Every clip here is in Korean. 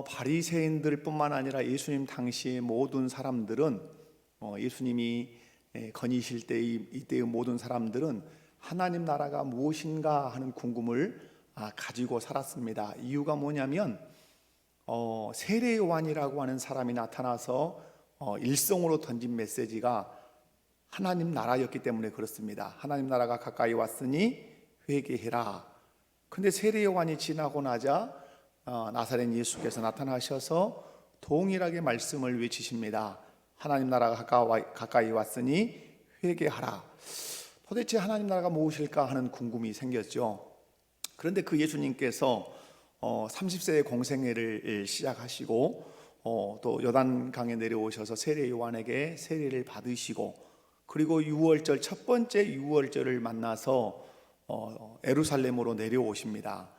바리새인들뿐만 아니라 예수님 당시의 모든 사람들은 예수님이 거니실 때의 이때의 모든 사람들은 하나님 나라가 무엇인가 하는 궁금을 가지고 살았습니다. 이유가 뭐냐면 세례 요한이라고 하는 사람이 나타나서 일성으로 던진 메시지가 하나님 나라였기 때문에 그렇습니다. 하나님 나라가 가까이 왔으니 회개해라. 근데 세례 요한이 지나고 나자 나사렛 예수께서 나타나셔서 동일하게 말씀을 외치십니다. 하나님 나라가 가까이 왔으니 회개하라. 도대체 하나님 나라가 무엇일까 하는 궁금이 생겼죠. 그런데 그 예수님께서 30세의 공생애를 시작하시고 또 요단강에 내려오셔서 세례 요한에게 세례를 받으시고, 그리고 유월절 첫 번째 유월절을 만나서 예루살렘으로 내려오십니다.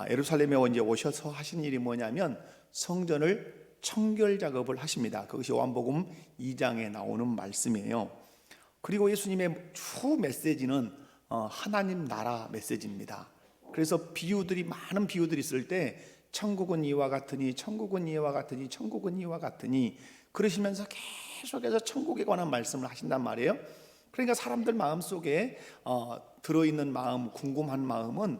예루살렘에 이제 오셔서 하신 일이 뭐냐면 성전을 청결 작업을 하십니다. 그것이 요한복음 2장에 나오는 말씀이에요. 그리고 예수님의 주 메시지는 하나님 나라 메시지입니다. 그래서 많은 비유들이 있을 때 천국은 이와 같으니 천국은 이와 같으니 천국은 이와 같으니 그러시면서 계속해서 천국에 관한 말씀을 하신단 말이에요. 그러니까 사람들 마음속에 들어있는 마음, 궁금한 마음은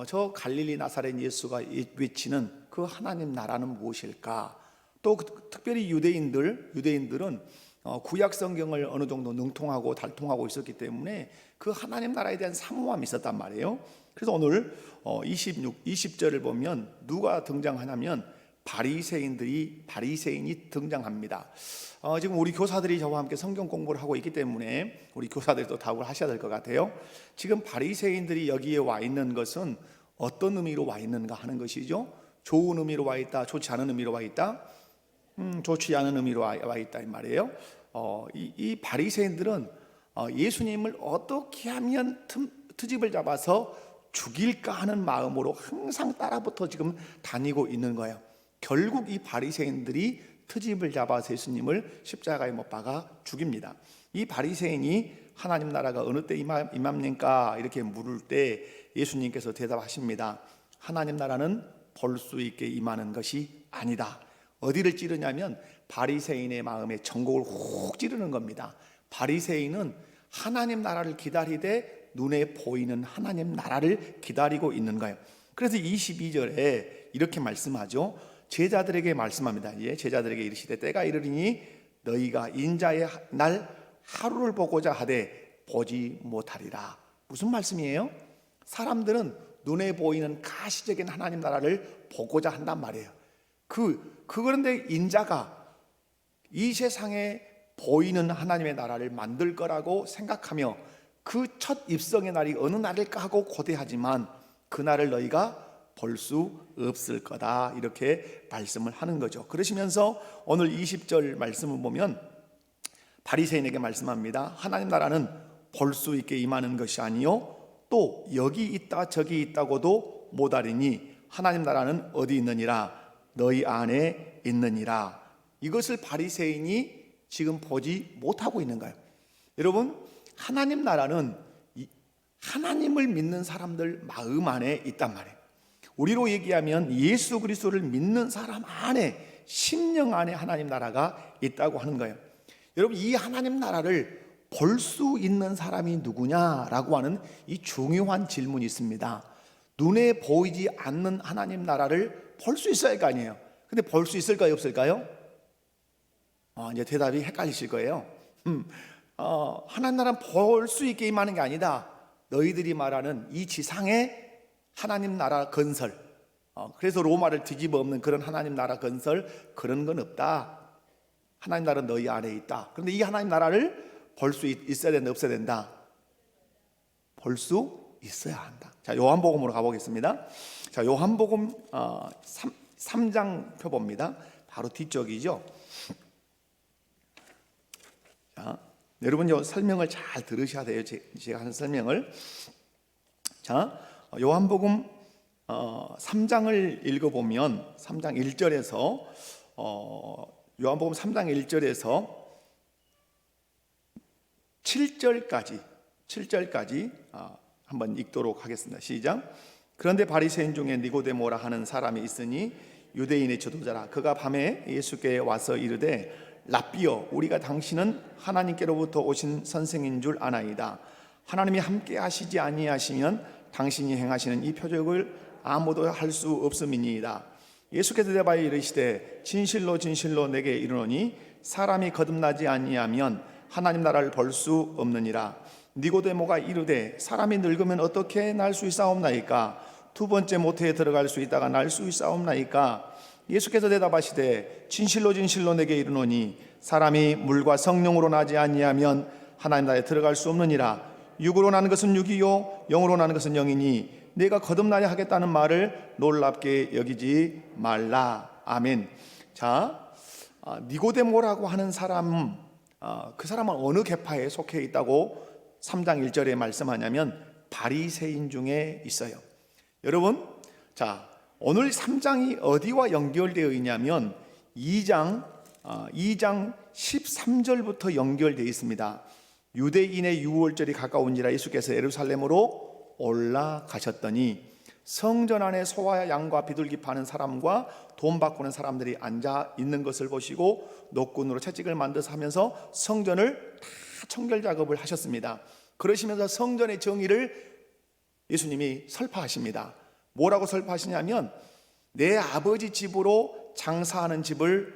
저 갈릴리 나사렛 예수가 외치는 그 하나님 나라는 무엇일까? 또 특별히 유대인들은 구약 성경을 어느 정도 능통하고 달통하고 있었기 때문에 그 하나님 나라에 대한 사모함이 있었단 말이에요. 그래서 오늘 20절을 보면 누가 등장하냐면 바리새인이 등장합니다. 지금 우리 교사들이 저와 함께 성경 공부를 하고 있기 때문에 우리 교사들도 답을 하셔야 될 것 같아요. 지금 바리새인들이 여기에 와 있는 것은 어떤 의미로 와 있는가 하는 것이죠. 좋은 의미로 와 있다, 좋지 않은 의미로 와 있다, 좋지 않은 의미로 와 있다 이 말이에요. 이 바리새인들은 예수님을 어떻게 하면 트집을 잡아서 죽일까 하는 마음으로 항상 따라붙어 지금 다니고 있는 거예요. 결국 이 바리새인들이 트집을 잡아서 예수님을 십자가에 못 박아 죽입니다. 이 바리새인이 하나님 나라가 어느 때 임합니까? 이렇게 물을 때 예수님께서 대답하십니다. 하나님 나라는 볼 수 있게 임하는 것이 아니다. 어디를 찌르냐면 바리새인의 마음에 전곡을 훅 찌르는 겁니다. 바리새인은 하나님 나라를 기다리되 눈에 보이는 하나님 나라를 기다리고 있는 거예요. 그래서 22절에 이렇게 말씀하죠. 제자들에게 말씀합니다. 제자들에게 이르시되 때가 이르리니 너희가 인자의 날 하루를 보고자 하되 보지 못하리라. 무슨 말씀이에요? 사람들은 눈에 보이는 가시적인 하나님 나라를 보고자 한단 말이에요. 그런데 인자가 이 세상에 보이는 하나님의 나라를 만들 거라고 생각하며 그 첫 입성의 날이 어느 날일까 하고 고대하지만 그 날을 너희가 볼 수 없을 거다, 이렇게 말씀을 하는 거죠. 그러시면서 오늘 20절 말씀을 보면 바리새인에게 말씀합니다. 하나님 나라는 볼 수 있게 임하는 것이 아니요 또 여기 있다 저기 있다고도 못하리니 하나님 나라는 어디 있느니라 너희 안에 있느니라. 이것을 바리새인이 지금 보지 못하고 있는 거예요. 여러분, 하나님 나라는 하나님을 믿는 사람들 마음 안에 있단 말이에요. 우리로 얘기하면 예수 그리스도를 믿는 사람 안에, 심령 안에 하나님 나라가 있다고 하는 거예요. 여러분, 이 하나님 나라를 볼 수 있는 사람이 누구냐라고 하는 이 중요한 질문이 있습니다. 눈에 보이지 않는 하나님 나라를 볼 수 있어야 할 거 아니에요. 근데 볼 수 있을까요, 없을까요? 이제 대답이 헷갈리실 거예요. 하나님 나라는 볼 수 있게 임하는 게 아니다. 너희들이 말하는 이 지상에 하나님 나라 건설, 그래서 로마를 뒤집어 엎는 그런 하나님 나라 건설, 그런 건 없다. 하나님 나라는 너희 안에 있다. 그런데 이 하나님 나라를 볼 수 있어야 된다, 없어야 된다? 볼 수 있어야 한다. 자, 요한복음으로 가보겠습니다. 자, 요한복음 3장 펴봅니다. 바로 뒤쪽이죠. 자, 여러분 요 설명을 잘 들으셔야 돼요. 제가 하는 설명을. 자, 요한복음 3장을 읽어보면 3장 1절에서 요한복음 3장 1절에서 7절까지 한번 읽도록 하겠습니다. 시작. 그런데 바리새인 중에 니고데모라 하는 사람이 있으니 유대인의 지도자라. 그가 밤에 예수께 와서 이르되 랍비여, 우리가 당신은 하나님께로부터 오신 선생인 줄 아나이다. 하나님이 함께 하시지 아니하시면 당신이 행하시는 이 표적을 아무도 할 수 없음이니이다. 예수께서 대답하여 이르시되 진실로 진실로 내게 이르노니 사람이 거듭나지 아니하면 하나님 나라를 볼 수 없느니라. 니고데모가 이르되 사람이 늙으면 어떻게 날 수 있사옵나이까? 두 번째 모태에 들어갈 수 있다가 날 수 있사옵나이까? 예수께서 대답하시되 진실로 진실로 내게 이르노니 사람이 물과 성령으로 나지 아니하면 하나님 나라에 들어갈 수 없느니라. 육으로 나는 것은 육이요 영으로 나는 것은 영이니 내가 거듭나야 하겠다는 말을 놀랍게 여기지 말라. 아멘. 자, 니고데모라고 하는 사람, 그 사람은 어느 계파에 속해 있다고 3장 1절에 말씀하냐면 바리새인 중에 있어요. 여러분, 자, 오늘 3장이 어디와 연결되어 있냐면 2장 13절부터 연결되어 있습니다. 유대인의 유월절이 가까운지라 예수께서 예루살렘으로 올라가셨더니 성전 안에 소와 양과 비둘기 파는 사람과 돈 바꾸는 사람들이 앉아 있는 것을 보시고 노끈으로 채찍을 만들어서 하면서 성전을 다 청결 작업을 하셨습니다. 그러시면서 성전의 정의를 예수님이 설파하십니다. 뭐라고 설파하시냐면 내 아버지 집으로 장사하는 집을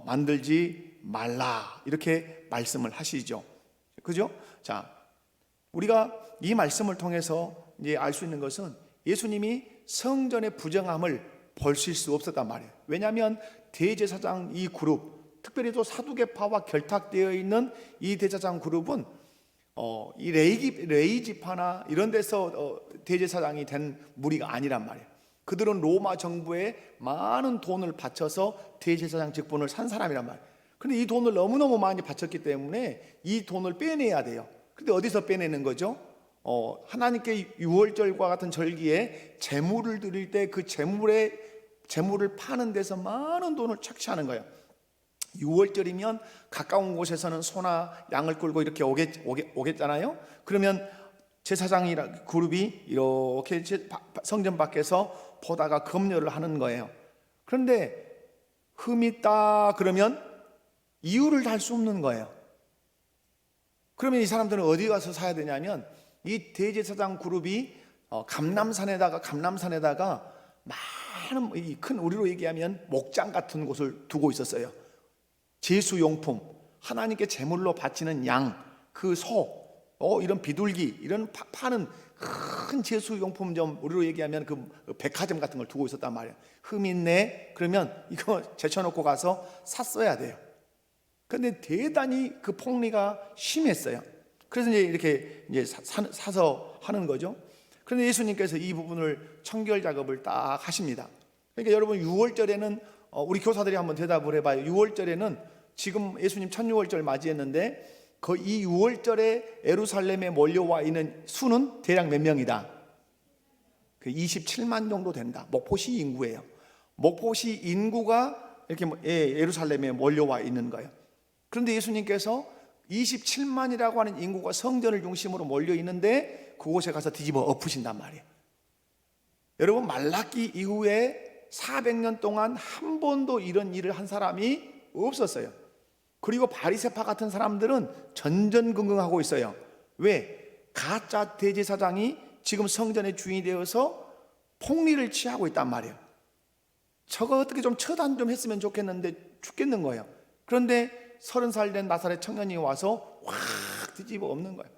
만들지 말라, 이렇게 말씀을 하시죠. 그죠? 자, 우리가 이 말씀을 통해서 이제 알 수 있는 것은 예수님이 성전의 부정함을 보실 수 없었단 말이에요. 왜냐하면 대제사장 이 그룹, 특별히 또 사두개파와 결탁되어 있는 이 대제사장 그룹은 이 레위 지파나 이런 데서 대제사장이 된 무리가 아니란 말이에요. 그들은 로마 정부에 많은 돈을 바쳐서 대제사장 직분을 산 사람이란 말이에요. 그런데 이 돈을 너무너무 많이 바쳤기 때문에 이 돈을 빼내야 돼요. 근데 어디서 빼내는 거죠? 하나님께 유월절과 같은 절기에 제물을 드릴 때 그 제물을 파는 데서 많은 돈을 착취하는 거예요. 유월절이면 가까운 곳에서는 소나 양을 끌고 이렇게 오겠잖아요. 그러면 제사장이라 그룹이 이렇게 성전 밖에서 보다가 검열을 하는 거예요. 그런데 흠이 있다 그러면 이유를 달 수 없는 거예요. 그러면 이 사람들은 어디 가서 사야 되냐면 이 대제사장 그룹이 감람산에다가 많은 큰 우리로 얘기하면 목장 같은 곳을 두고 있었어요. 제수용품, 하나님께 제물로 바치는 양, 그 소, 이런 비둘기, 이런 파는 큰 제수용품 점, 우리로 얘기하면 그 백화점 같은 걸 두고 있었단 말이에요. 흠 있네 그러면 이거 제쳐놓고 가서 샀어야 돼요. 그런데 대단히 그 폭리가 심했어요. 그래서 이제 이렇게 사서 하는 거죠. 그런데 예수님께서 이 부분을 청결 작업을 딱 하십니다. 그러니까 여러분 6월절에는 우리 교사들이 한번 대답을 해봐요. 6월절에는 지금 예수님 첫 6월절 맞이했는데 이 6월절에 예루살렘에 몰려와 있는 수는 대략 몇 명이다? 27만 정도 된다. 목포시 인구예요. 목포시 인구가 이렇게 예루살렘에 몰려와 있는 거예요. 그런데 예수님께서 27만이라고 하는 인구가 성전을 중심으로 몰려 있는데 그곳에 가서 뒤집어 엎으신단 말이에요. 여러분, 말라기 이후에 400년 동안 한 번도 이런 일을 한 사람이 없었어요. 그리고 바리새파 같은 사람들은 전전긍긍하고 있어요. 왜? 가짜 대제사장이 지금 성전의 주인이 되어서 폭리를 취하고 있단 말이에요. 저거 어떻게 좀 처단 좀 했으면 좋겠는데 죽겠는 거예요. 그런데 30살 된 나사렛 청년이 와서 확 뒤집어 엎는 거예요.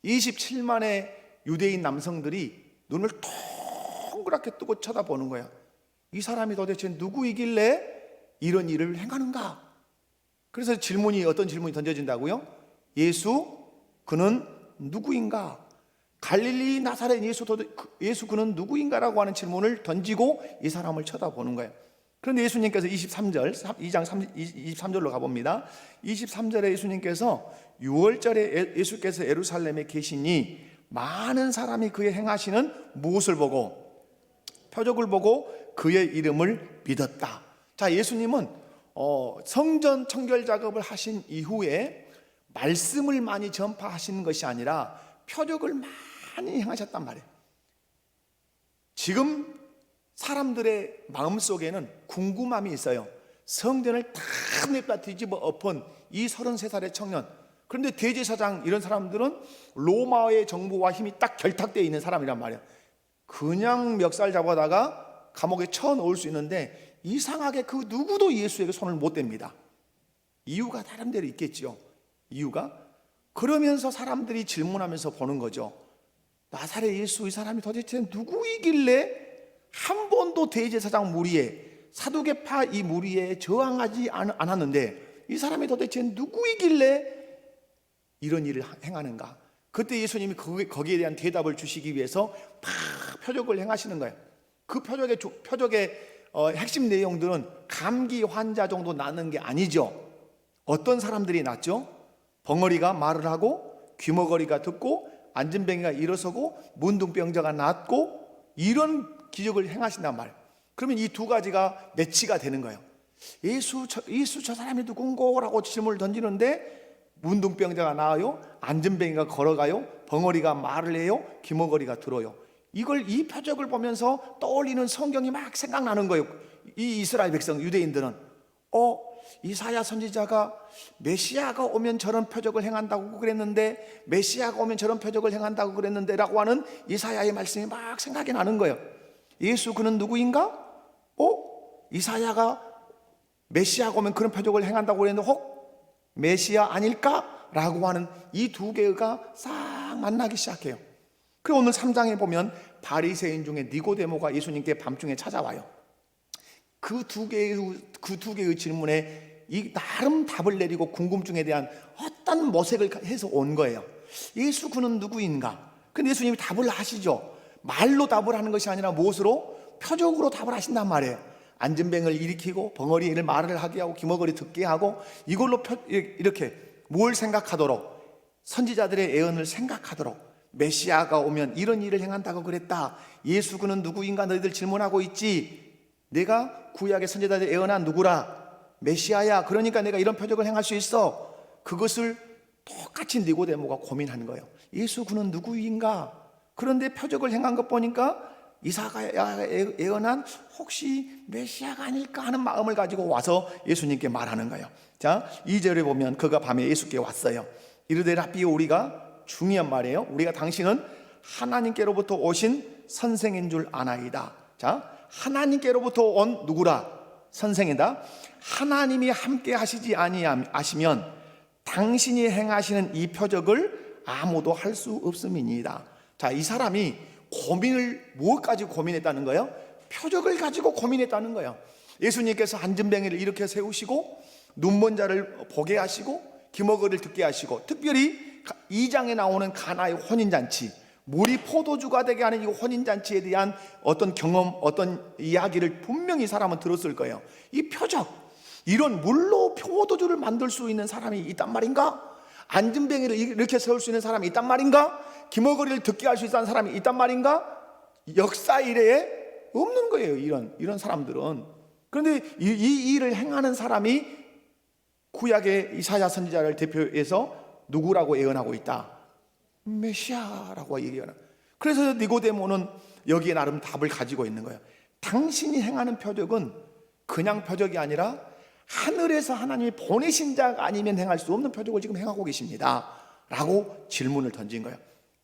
27만의 유대인 남성들이 눈을 동그랗게 뜨고 쳐다보는 거예요. 이 사람이 도대체 누구이길래 이런 일을 행하는가? 그래서 어떤 질문이 던져진다고요? 예수, 그는 누구인가? 갈릴리 나사렛 예수 그는 누구인가라고 하는 질문을 던지고 이 사람을 쳐다보는 거예요. 그런데 예수님께서 2장 23절로 가봅니다. 23절에 예수님께서 6월절에 예수께서 예루살렘에 계시니 많은 사람이 그의 행하시는 무엇을 보고, 표적을 보고 그의 이름을 믿었다. 자, 예수님은 성전 청결 작업을 하신 이후에 말씀을 많이 전파하시는 것이 아니라 표적을 많이 행하셨단 말이에요. 지금 사람들의 마음속에는 궁금함이 있어요. 성전을 다 냅다 뒤집어 엎은 이 33살의 청년, 그런데 대제사장 이런 사람들은 로마의 정부와 힘이 딱 결탁되어 있는 사람이란 말이야. 그냥 멱살 잡아다가 감옥에 쳐넣을 수 있는데 이상하게 그 누구도 예수에게 손을 못 댑니다. 이유가 나름대로 있겠죠. 이유가? 그러면서 사람들이 질문하면서 보는 거죠. 나사렛 예수, 이 사람이 도대체 누구이길래 한 번도 대제사장 무리에, 사두개파 이 무리에 저항하지 않았는데 이 사람이 도대체 누구이길래 이런 일을 행하는가? 그때 예수님이 거기에 대한 대답을 주시기 위해서 막 표적을 행하시는 거예요. 그 표적의 핵심 내용들은 감기 환자 정도 낫는 게 아니죠. 어떤 사람들이 낫죠? 벙어리가 말을 하고, 귀머거리가 듣고, 안진뱅이가 일어서고, 문둥병자가 낫고, 이런 기적을 행하신단 말이에요. 그러면 이 두 가지가 매치가 되는 거예요. 예수 저 사람이 누군고? 라고 질문을 던지는데 문둥병자가 나아요, 안진뱅이가 걸어가요, 벙어리가 말을 해요, 귀머거리가 들어요. 이 표적을 보면서 떠올리는 성경이 막 생각나는 거예요. 이 이스라엘 백성, 유대인들은 이사야 선지자가 메시아가 오면 저런 표적을 행한다고 그랬는데, 메시아가 오면 저런 표적을 행한다고 그랬는데 라고 하는 이사야의 말씀이 막 생각이 나는 거예요. 예수 그는 누구인가? 이사야가 메시아가 오면 그런 표적을 행한다고 그랬는데 혹 메시아 아닐까? 라고 하는 이 두 개가 싹 만나기 시작해요. 그리고 오늘 3장에 보면 바리새인 중에 니고데모가 예수님께 밤중에 찾아와요. 그 두 개의 질문에 이 나름 답을 내리고 궁금증에 대한 어떤 모색을 해서 온 거예요. 예수 그는 누구인가? 근데 예수님이 답을 하시죠. 말로 답을 하는 것이 아니라 무엇으로? 표적으로 답을 하신단 말이에요. 안진뱅을 일으키고 벙어리를 말을 하게 하고 귀머거리 듣게 하고, 이걸로 이렇게 뭘 생각하도록, 선지자들의 예언을 생각하도록, 메시아가 오면 이런 일을 행한다고 그랬다, 예수 그는 누구인가 너희들 질문하고 있지, 내가 구약의 선지자들의 예언한 누구라, 메시아야, 그러니까 내가 이런 표적을 행할 수 있어. 그것을 똑같이 니고데모가 고민하는 거예요. 예수 그는 누구인가? 그런데 표적을 행한 것 보니까 이사야가 예언한 혹시 메시아가 아닐까 하는 마음을 가지고 와서 예수님께 말하는 거예요. 자, 2절에 보면 그가 밤에 예수께 왔어요. 이르되 랍비여, 우리가 중요한 말이에요. 우리가 당신은 하나님께로부터 오신 선생인 줄 아나이다. 자, 하나님께로부터 온 누구라? 선생이다. 하나님이 함께 하시지 아니하시면 당신이 행하시는 이 표적을 아무도 할 수 없음이니이다. 자, 이 사람이 무엇 가지고 고민했다는 거예요? 표적을 가지고 고민했다는 거예요. 예수님께서 안진뱅이를 일으켜 세우시고, 눈먼 자를 보게 하시고, 귀머거리를 듣게 하시고, 특별히 2장에 나오는 가나의 혼인잔치, 물이 포도주가 되게 하는 이 혼인잔치에 대한 어떤 경험, 어떤 이야기를 분명히 사람은 들었을 거예요. 이 표적, 이런 물로 포도주를 만들 수 있는 사람이 있단 말인가? 안진뱅이를 이렇게 세울 수 있는 사람이 있단 말인가? 귀머거리를 듣게 할 수 있는 사람이 있단 말인가? 역사 이래에 없는 거예요, 이런 사람들은. 그런데 이 일을 행하는 사람이 구약의 이사야 선지자를 대표해서 누구라고 예언하고 있다? 메시아라고 얘기하는. 그래서 니고데모는 여기에 나름 답을 가지고 있는 거예요. 당신이 행하는 표적은 그냥 표적이 아니라 하늘에서 하나님이 보내신 자가 아니면 행할 수 없는 표적을 지금 행하고 계십니다 라고 질문을 던진 거예요.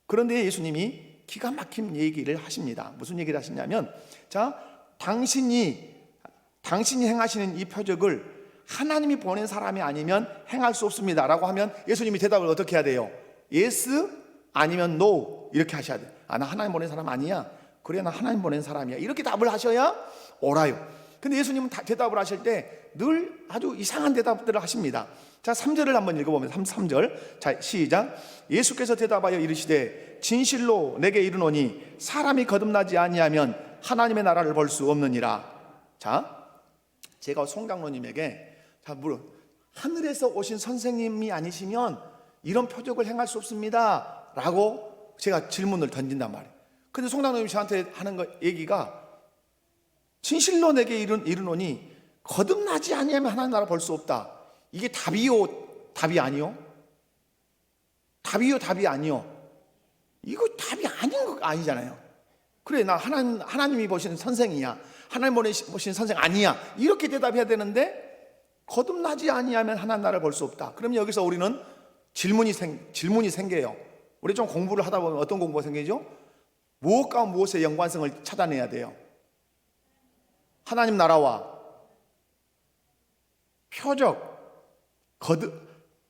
그런데 예수님이 기가 막힌 얘기를 하십니다. 무슨 얘기를 하시냐면, 자, 당신이 행하시는 이 표적을 하나님이 보낸 사람이 아니면 행할 수 없습니다 라고 하면 예수님이 대답을 어떻게 해야 돼요? Yes 아니면 No 이렇게 하셔야 돼요. 나 하나님 보낸 사람 아니야? 그래, 나 하나님 보낸 사람이야. 이렇게 답을 하셔야 옳아요. 근데 예수님은 대답을 하실 때 늘 아주 이상한 대답들을 하십니다. 자, 3절을 한번 읽어보면 3절. 자, 시작. 예수께서 대답하여 이르시되 진실로 내게 이르노니 사람이 거듭나지 아니하면 하나님의 나라를 볼 수 없느니라. 자, 제가 송 장로님에게 하늘에서 오신 선생님이 아니시면 이런 표적을 행할 수 없습니다 라고 제가 질문을 던진단 말이에요. 근데 송 장로님이 저한테 하는 얘기가, 진실로 내게 이르노니 거듭나지 아니하면 하나님 나라 볼 수 없다. 이게 답이요, 답이 아니요? 답이요, 답이 아니요? 이거 답이 아닌 거 아니잖아요. 그래, 나 하나님이 보시는 선생이야, 하나님 보시는 선생 아니야, 이렇게 대답해야 되는데 거듭나지 아니하면 하나님 나라를 볼 수 없다. 그럼 여기서 우리는 질문이 생겨요. 우리 좀 공부를 하다 보면 어떤 공부가 생기죠? 무엇과 무엇의 연관성을 찾아내야 돼요. 하나님 나라와 표적,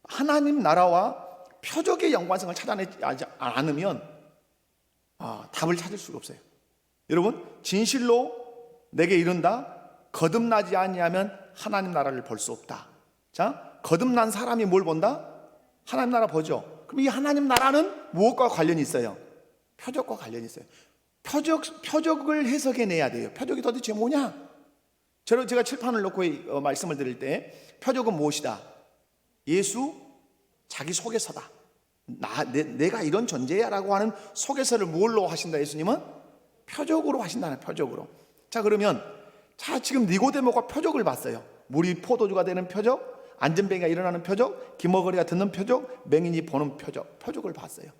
하나님 나라와 표적의 연관성을 찾아내지 않으면 답을 찾을 수가 없어요. 여러분, 진실로 내게 이른다, 거듭나지 아니하면 하나님 나라를 볼 수 없다. 자, 거듭난 사람이 뭘 본다? 하나님 나라 보죠. 그럼 이 하나님 나라는 무엇과 관련이 있어요? 표적과 관련이 있어요. 표적을 해석해내야 돼요. 표적이 도대체 뭐냐? 제가 칠판을 놓고 말씀을 드릴 때 표적은 무엇이다? 예수 자기 소개서다. 내가 이런 존재야 라고 하는 소개서를 뭘로 하신다? 예수님은 표적으로 하신다는, 표적으로. 자, 그러면 지금 니고데모가 표적을 봤어요. 물이 포도주가 되는 표적, 안전뱅이가 일어나는 표적, 기머거리가 듣는 표적, 맹인이 보는 표적을 봤어요.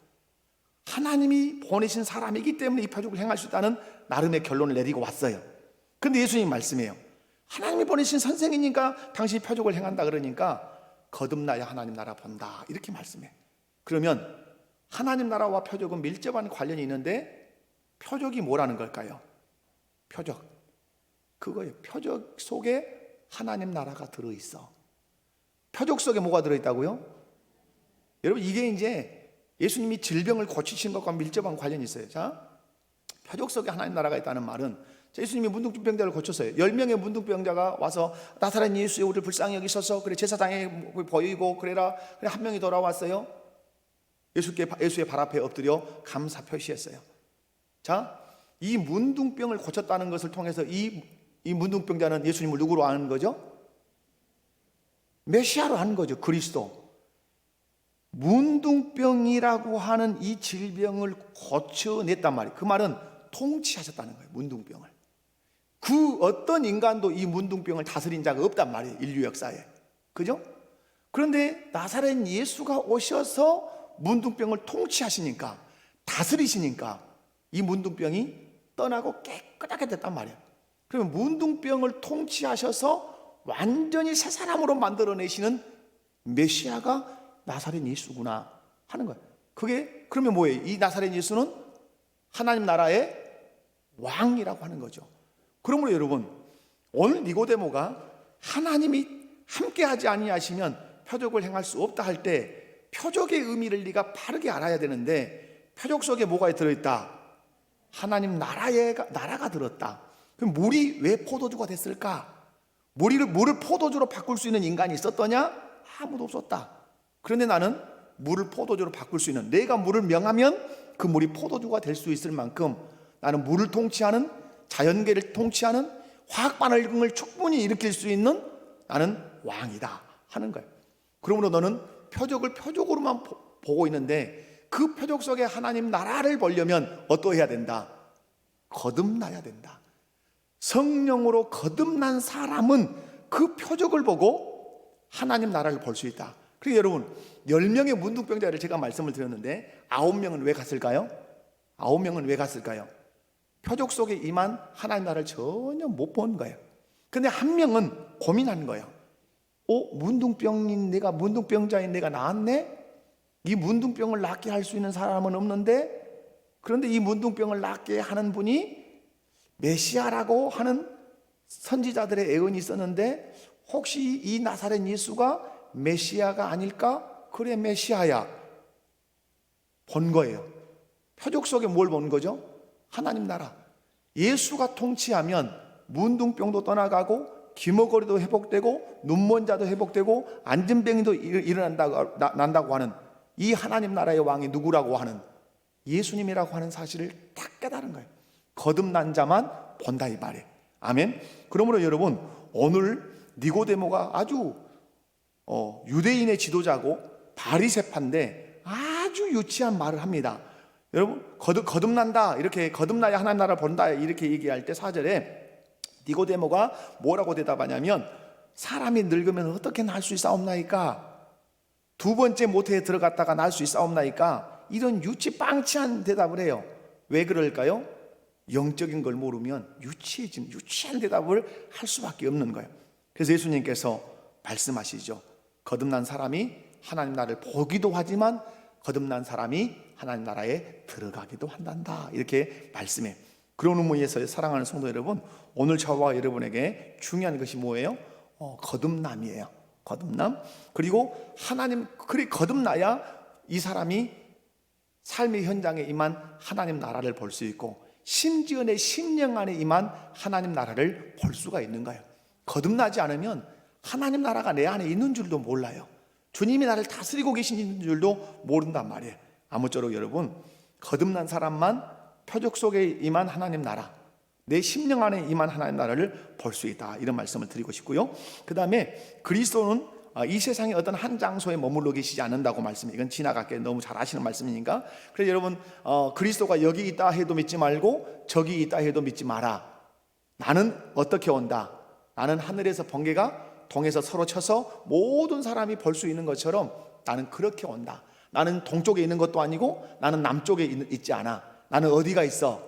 하나님이 보내신 사람이기 때문에 이 표적을 행할 수 있다는 나름의 결론을 내리고 왔어요. 그런데 예수님 말씀이에요. 하나님이 보내신 선생이니까 당신이 표적을 행한다 그러니까 거듭나야 하나님 나라 본다, 이렇게 말씀해. 그러면 하나님 나라와 표적은 밀접한 관련이 있는데 표적이 뭐라는 걸까요? 표적, 그거예요. 표적 속에 하나님 나라가 들어있어. 표적 속에 뭐가 들어있다고요? 여러분, 이게 이제 예수님이 질병을 고치신 것과 밀접한 관련이 있어요. 자, 표적 속에 하나님 나라가 있다는 말은, 예수님이 문둥병자를 고쳤어요. 10명의 문둥병자가 와서 나사렛 예수여 우리를 불쌍히 여기소서, 그래 제사장에 보이고 그래라. 그래 한 명이 돌아왔어요. 예수의 발 앞에 엎드려 감사 표시했어요. 자, 이 문둥병을 고쳤다는 것을 통해서 이 문둥병자는 예수님을 누구로 아는 거죠? 메시아로 아는 거죠. 그리스도. 문둥병이라고 하는 이 질병을 고쳐냈단 말이에요. 그 말은 통치하셨다는 거예요. 문둥병을. 그 어떤 인간도 이 문둥병을 다스린 자가 없단 말이에요. 인류 역사에. 그죠? 그런데 나사렛 예수가 오셔서 문둥병을 통치하시니까, 다스리시니까 이 문둥병이 떠나고 깨끗하게 됐단 말이에요. 그러면 문둥병을 통치하셔서 완전히 새 사람으로 만들어내시는 메시아가 나사렛 예수구나 하는 거예요. 그게 그러면 뭐예요? 이 나사렛 예수는 하나님 나라의 왕이라고 하는 거죠. 그러므로 여러분, 오늘 니고데모가 하나님이 함께하지 아니하시면 표적을 행할 수 없다 할 때 표적의 의미를 네가 바르게 알아야 되는데, 표적 속에 뭐가 들어있다? 하나님 나라가 들었다. 그럼 물이 왜 포도주가 됐을까? 물을 포도주로 바꿀 수 있는 인간이 있었더냐? 아무도 없었다. 그런데 나는 물을 포도주로 바꿀 수 있는, 내가 물을 명하면 그 물이 포도주가 될 수 있을 만큼 나는 물을 통치하는, 자연계를 통치하는, 화학 반응을 충분히 일으킬 수 있는 나는 왕이다 하는 거예요. 그러므로 너는 표적을 표적으로만 보고 있는데 그 표적 속에 하나님 나라를 보려면 어떠해야 된다? 거듭나야 된다. 성령으로 거듭난 사람은 그 표적을 보고 하나님 나라를 볼 수 있다. 그리고 여러분, 10명의 문둥병자를 제가 말씀을 드렸는데 9명은 왜 갔을까요? 9명은 왜 갔을까요? 표적 속에 임한 하나님 나라를 전혀 못 본 거예요. 근데 한 명은 고민하는 거예요. 문둥병자인 내가 나았네? 이 문둥병을 낫게 할 수 있는 사람은 없는데, 그런데 이 문둥병을 낫게 하는 분이 메시아라고 하는 선지자들의 예언이 있었는데, 혹시 이 나사렛 예수가 메시아가 아닐까? 그래, 메시아야. 본 거예요. 표적 속에 뭘 본 거죠? 하나님 나라. 예수가 통치하면 문둥병도 떠나가고, 기머거리도 회복되고, 눈먼 자도 회복되고, 안진병이도 난다고 하는 이 하나님 나라의 왕이 누구라고 하는, 예수님이라고 하는 사실을 딱 깨달은 거예요. 거듭난 자만 본다 이 말이에요. 아멘. 그러므로 여러분, 오늘 니고데모가 아주 유대인의 지도자고 바리새파인데 아주 유치한 말을 합니다. 여러분, 거듭난다, 이렇게 거듭나야 하나님 나라를 본다 이렇게 얘기할 때 4절에 니고데모가 뭐라고 대답하냐면, 사람이 늙으면 어떻게 날 수 있사옵나이까? 두 번째 모태에 들어갔다가 날 수 있사옵나이까? 이런 유치빵치한 대답을 해요. 왜 그럴까요? 영적인 걸 모르면 유치한 대답을 할 수밖에 없는 거예요. 그래서 예수님께서 말씀하시죠. 거듭난 사람이 하나님 나라를 보기도 하지만 거듭난 사람이 하나님 나라에 들어가기도 한단다, 이렇게 말씀해. 그런 의미에서 사랑하는 성도 여러분, 오늘 저와 여러분에게 중요한 것이 뭐예요? 거듭남이에요. 거듭남. 그리고 하나님, 그리 거듭나야 이 사람이 삶의 현장에 임한 하나님 나라를 볼 수 있고, 심지어 내 심령 안에 임한 하나님 나라를 볼 수가 있는 거예요. 거듭나지 않으면 하나님 나라가 내 안에 있는 줄도 몰라요. 주님이 나를 다스리고 계신 줄도 모른단 말이에요. 아무쪼록 여러분, 거듭난 사람만 표적 속에 임한 하나님 나라, 내 심령 안에 임한 하나님 나라를 볼 수 있다, 이런 말씀을 드리고 싶고요. 그 다음에 그리스도는 이 세상에 어떤 한 장소에 머물러 계시지 않는다고 말씀해요. 이건 지나갈게 너무 잘 아시는 말씀이니까. 그래서 여러분, 그리스도가 여기 있다 해도 믿지 말고 저기 있다 해도 믿지 마라. 나는 어떻게 온다? 나는 하늘에서 번개가 동에서 서로 쳐서 모든 사람이 볼 수 있는 것처럼 나는 그렇게 온다. 나는 동쪽에 있는 것도 아니고 나는 남쪽에 있지 않아. 나는 어디가 있어?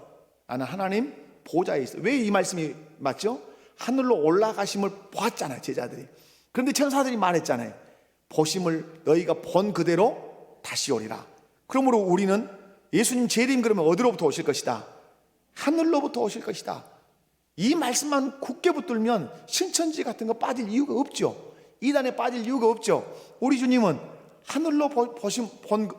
나는 하나님 보좌에 있어. 왜 이 말씀이 맞죠? 하늘로 올라가심을 보았잖아요, 제자들이. 그런데 천사들이 말했잖아요. 보심을 너희가 본 그대로 다시 오리라. 그러므로 우리는 예수님 재림 그러면 어디로부터 오실 것이다? 하늘로부터 오실 것이다. 이 말씀만 굳게 붙들면 신천지 같은 거 빠질 이유가 없죠. 이단에 빠질 이유가 없죠. 우리 주님은 하늘로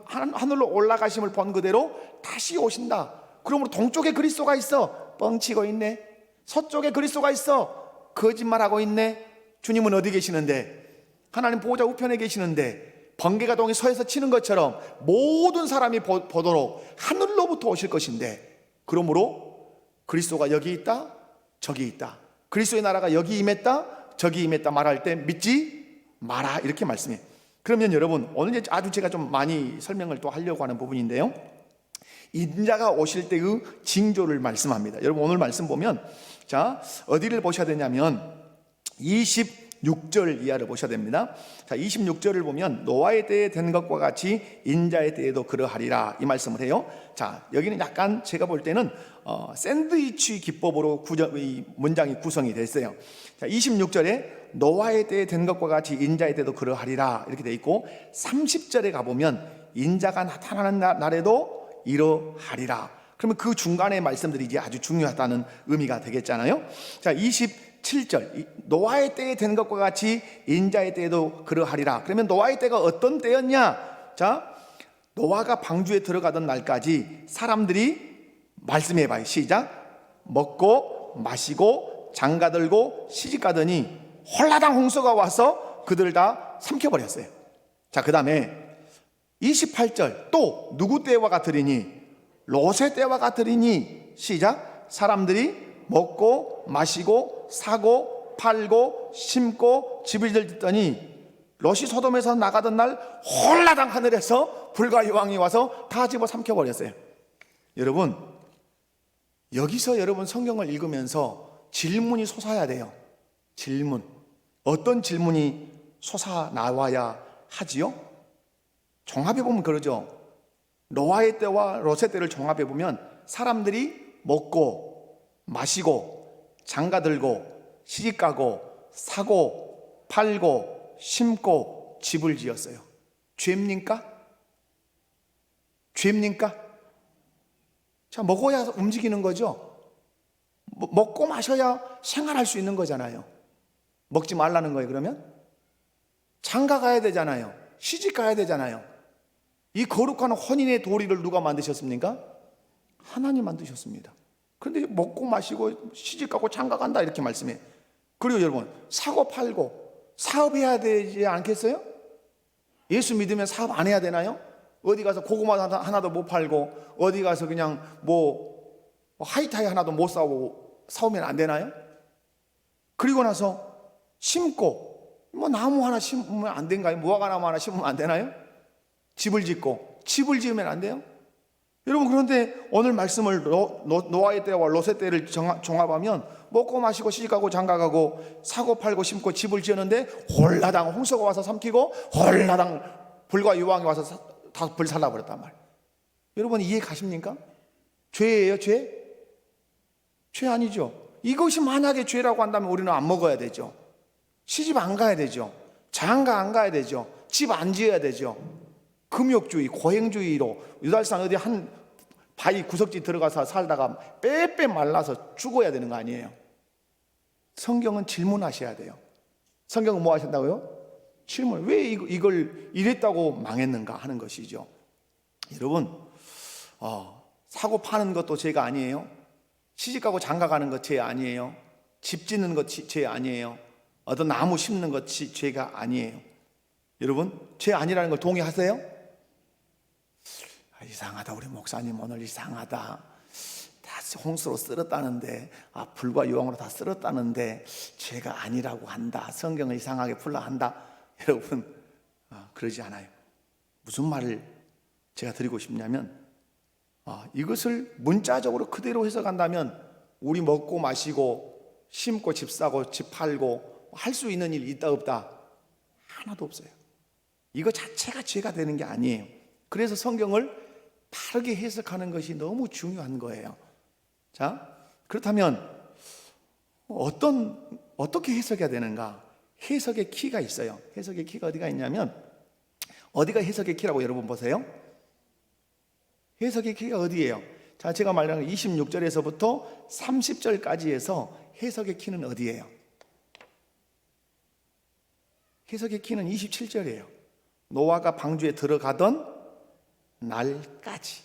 하늘로 올라가심을 본 그대로 다시 오신다. 그러므로 동쪽에 그리스도가 있어, 뻥치고 있네. 서쪽에 그리스도가 있어, 거짓말하고 있네. 주님은 어디 계시는데? 하나님 보호자 우편에 계시는데 번개가 동에 서에서 치는 것처럼 모든 사람이 보도록 하늘로부터 오실 것인데, 그러므로 그리스도가 여기 있다, 저기 있다, 그리스도의 나라가 여기 임했다, 저기 임했다 말할 때 믿지 마라, 이렇게 말씀해요. 그러면 여러분, 오늘 아주 제가 좀 많이 설명을 또 하려고 하는 부분인데요, 인자가 오실 때의 징조를 말씀합니다. 여러분, 오늘 말씀 보면, 자, 어디를 보셔야 되냐면 26절 이하를 보셔야 됩니다. 자, 26절을 보면 노아의 때에 된 것과 같이 인자의 때에도 그러하리라, 이 말씀을 해요. 자, 여기는 약간 제가 볼 때는 샌드위치 기법으로 이 문장이 구성이 됐어요. 자, 26절에 노아의 때에 된 것과 같이 인자의 때도 그러하리라, 이렇게 돼 있고, 30절에 가보면 인자가 나타나는 날에도 이러하리라. 그러면 그 중간의 말씀들이 이제 아주 중요하다는 의미가 되겠잖아요. 자, 27절, 노아의 때에 된 것과 같이 인자의 때에도 그러하리라. 그러면 노아의 때가 어떤 때였냐? 자, 노아가 방주에 들어가던 날까지 사람들이 말씀해봐요. 시작. 먹고 마시고 장가들고 시집가더니 홀라당 홍수가 와서 그들을 다 삼켜버렸어요. 자, 그 다음에 28절, 또 누구 때와 같으리니? 롯의 때와 같으리니. 시작. 사람들이 먹고 마시고 사고 팔고 심고 집을 짓더니 롯이 소돔에서 나가던 날 홀라당 하늘에서 불과 여왕이 와서 다 집어 삼켜버렸어요. 여러분, 여기서 여러분 성경을 읽으면서 질문이 솟아야 돼요. 질문. 어떤 질문이 솟아 나와야 하지요? 종합해보면 그러죠. 노아의 때와 롯의 때를 종합해보면 사람들이 먹고 마시고 장가들고 시집가고 사고 팔고 심고 집을 지었어요. 죄입니까? 죄입니까? 자, 먹어야 움직이는 거죠. 먹고 마셔야 생활할 수 있는 거잖아요. 먹지 말라는 거예요. 그러면 장가 가야 되잖아요. 시집 가야 되잖아요. 이 거룩한 혼인의 도리를 누가 만드셨습니까? 하나님 만드셨습니다. 그런데 먹고 마시고 시집 가고 장가 간다, 이렇게 말씀해. 그리고 여러분, 사고 팔고 사업해야 되지 않겠어요? 예수 믿으면 사업 안 해야 되나요? 어디 가서 고구마 하나도 못 팔고 어디 가서 그냥 뭐 하이타이 하나도 못 사오면 안 되나요? 그리고 나서 심고, 뭐 나무 하나 심으면 안 된가요? 무화과나무 하나 심으면 안 되나요? 집을 짓고, 집을 지으면 안 돼요? 여러분, 그런데 오늘 말씀을 노아의 때와 롯의 때를 종합하면 먹고 마시고 시집가고 장가가고 사고 팔고 심고 집을 지었는데 홀라당 홍수가 와서 삼키고 홀라당 불과 유황이 와서 다 불살라버렸단 말이에요. 여러분, 이해 가십니까? 죄예요, 죄? 죄 아니죠. 이것이 만약에 죄라고 한다면 우리는 안 먹어야 되죠. 시집 안 가야 되죠. 장가 안 가야 되죠. 집 안 지어야 되죠. 금욕주의, 고행주의로 유달산 어디 한 바위 구석지 들어가서 살다가 빼빼 말라서 죽어야 되는 거 아니에요. 성경은 질문하셔야 돼요. 성경은 뭐 하신다고요? 질문. 왜 이걸 이랬다고 망했는가 하는 것이죠. 여러분, 사고 파는 것도 죄가 아니에요. 시집가고 장가 가는 것 죄 아니에요. 집 짓는 것 죄 아니에요. 어떤 나무 심는 것 죄가 아니에요. 여러분, 죄 아니라는 걸 동의하세요? 이상하다, 우리 목사님 오늘 이상하다. 다 홍수로 쓸었다는데, 불과 유황으로 다 쓸었다는데 죄가 아니라고 한다. 성경을 이상하게 풀라 한다. 여러분, 그러지 않아요. 무슨 말을 제가 드리고 싶냐면, 이것을 문자적으로 그대로 해석한다면 우리 먹고 마시고 심고 집 사고 집 팔고 할 수 있는 일 있다 없다? 하나도 없어요. 이거 자체가 죄가 되는 게 아니에요. 그래서 성경을 바르게 해석하는 것이 너무 중요한 거예요. 자, 그렇다면 어떻게 해석해야 되는가? 해석의 키가 있어요. 해석의 키가 어디가 있냐면, 어디가 해석의 키라고 여러분 보세요? 해석의 키가 어디예요? 자, 제가 말한 26절에서부터 30절까지 해서 해석의 키는 어디예요? 해석의 키는 27절이에요. 노아가 방주에 들어가던 날까지.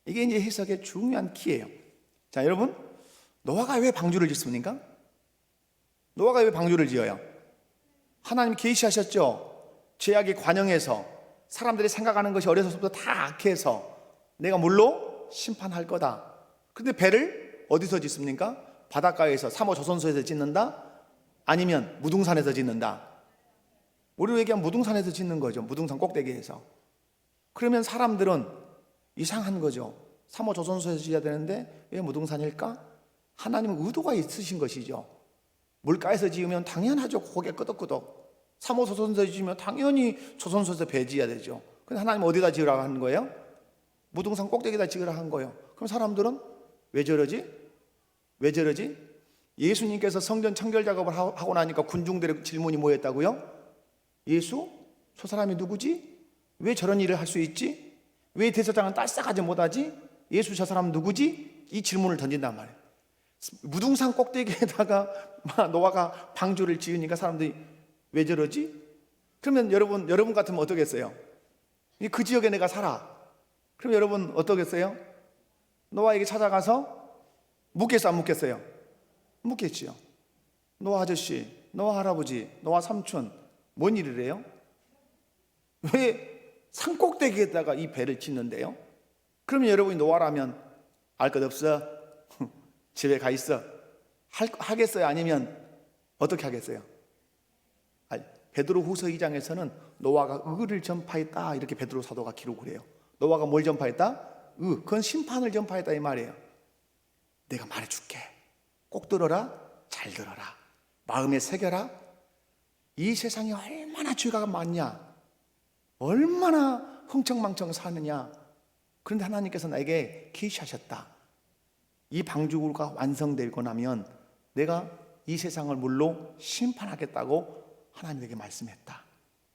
이게 이제 해석의 중요한 키예요. 자, 여러분, 노아가 왜 방주를 짓습니까? 노아가 왜 방주를 지어요? 하나님이 계시하셨죠. 죄악의 관영에서 사람들이 생각하는 것이 어려서부터 다 악해서 내가 물로 심판할 거다. 근데 배를 어디서 짓습니까? 바닷가에서, 사모 조선소에서 짓는다? 아니면 무등산에서 짓는다? 우리로 얘기하면 무등산에서 짓는 거죠. 무등산 꼭대기에서. 그러면 사람들은 이상한 거죠. 사모 조선소에서 지어야 되는데 왜 무등산일까? 하나님은 의도가 있으신 것이죠. 물가에서 지으면 당연하죠. 고개 끄덕끄덕. 사모 조선소에서 지으면 당연히 조선소에서 배 지어야 되죠. 근데 하나님 어디다 지으라고 하는 거예요? 무등산 꼭대기에다 지으라고 한 거예요. 그럼 사람들은 왜 저러지? 왜 저러지? 예수님께서 성전 청결 작업을 하고 나니까 군중들의 질문이 뭐였다고요? 예수? 저 사람이 누구지? 왜 저런 일을 할 수 있지? 왜 대제사장은 딸싹하지 못하지? 예수 저 사람 누구지? 이 질문을 던진단 말이에요. 무등산 꼭대기에다가 노아가 방주를 지으니까 사람들이 왜 저러지? 그러면 여러분 같으면 어떠겠어요? 그 지역에 내가 살아. 그럼 여러분 어떠겠어요? 노아에게 찾아가서 묻겠어, 안 묻겠어요? 묻겠지요. 노아 아저씨, 노아 할아버지, 노아 삼촌, 뭔 일이래요? 왜 산꼭대기에다가 이 배를 짓는데요? 그러면 여러분이 노아라면 알 것 없어? 집에 가 있어? 하겠어요? 아니면 어떻게 하겠어요? 베드로 후서 2장에서는 노아가 의를 전파했다 이렇게 베드로 사도가 기록을 해요. 노아가 뭘 전파했다? 그건 심판을 전파했다 이 말이에요. 내가 말해줄게. 꼭 들어라. 잘 들어라. 마음에 새겨라. 이 세상에 얼마나 죄가 많냐, 얼마나 흥청망청 사느냐. 그런데 하나님께서 나에게 계시하셨다. 이 방주가 완성되고 나면 내가 이 세상을 물로 심판하겠다고 하나님에게 말씀했다.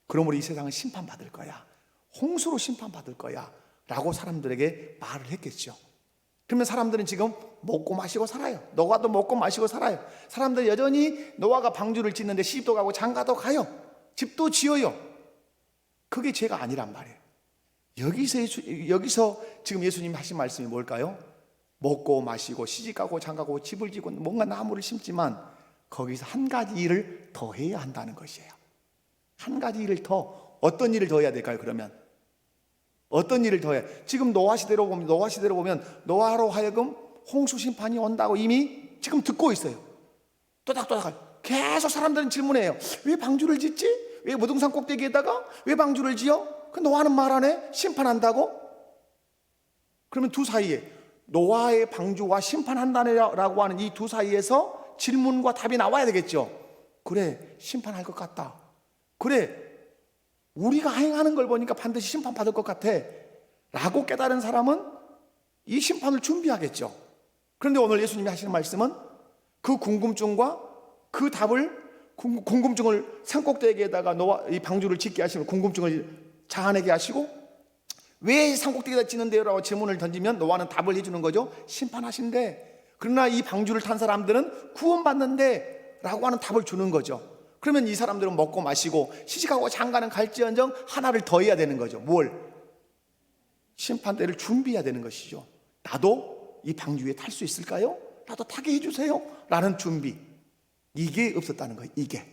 그러므로 이 세상은 심판받을 거야. 홍수로 심판받을 거야 라고 사람들에게 말을 했겠죠. 그러면 사람들은 지금 먹고 마시고 살아요. 노아도 먹고 마시고 살아요. 사람들은 여전히 노아가 방주를 짓는데 시집도 가고 장가도 가요. 집도 지어요. 그게 죄가 아니란 말이에요. 여기서 지금 예수님이 하신 말씀이 뭘까요? 먹고 마시고 시집가고 장가고 집을 짓고 뭔가 나무를 심지만 거기서 한 가지 일을 더 해야 한다는 것이에요. 한 가지 일을 더. 어떤 일을 더 해야 될까요? 그러면 어떤 일을 더 해야? 지금 노아 시대로 보면 노아로 하여금 홍수 심판이 온다고 이미 지금 듣고 있어요. 또닥또닥 계속 사람들은 질문해요. 왜 방주를 짓지? 왜 무등산 꼭대기에다가 왜 방주를 지어? 그 노아는 말 안 해? 심판한다고? 그러면 두 사이에 노아의 방주와 심판한다라고 하는 이 두 사이에서 질문과 답이 나와야 되겠죠. 그래, 심판할 것 같다. 그래, 우리가 행하는 걸 보니까 반드시 심판받을 것 같아 라고 깨달은 사람은 이 심판을 준비하겠죠. 그런데 오늘 예수님이 하시는 말씀은 그 궁금증과 그 답을, 궁금증을 산꼭대기에다가 노아 이 방주를 짓게 하시면 궁금증을 자아내게 하시고, 왜 산꼭대기에다 짓는데요? 라고 질문을 던지면 노아는 답을 해주는 거죠. 심판하신대. 그러나 이 방주를 탄 사람들은 구원받는데 라고 하는 답을 주는 거죠. 그러면 이 사람들은 먹고 마시고 시집가고 장가는 갈지언정 하나를 더 해야 되는 거죠. 뭘? 심판대를 준비해야 되는 것이죠. 나도 이 방주 위에 탈 수 있을까요? 나도 타게 해주세요 라는 준비. 이게 없었다는 거예요. 이게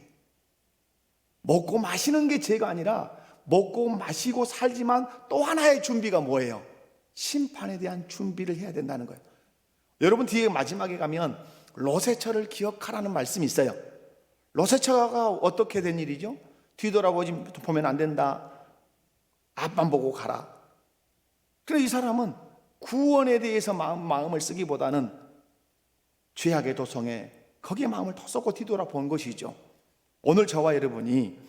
먹고 마시는 게 죄가 아니라 먹고 마시고 살지만 또 하나의 준비가 뭐예요? 심판에 대한 준비를 해야 된다는 거예요. 여러분 뒤에 마지막에 가면 롯의 처를 기억하라는 말씀이 있어요. 롯의 처가 어떻게 된 일이죠? 뒤돌아보면 안 된다. 앞만 보고 가라. 그래서 이 사람은 구원에 대해서 마음을 쓰기보다는 죄악의 도성에 거기에 마음을 더 쏟고 뒤돌아본 것이죠. 오늘 저와 여러분이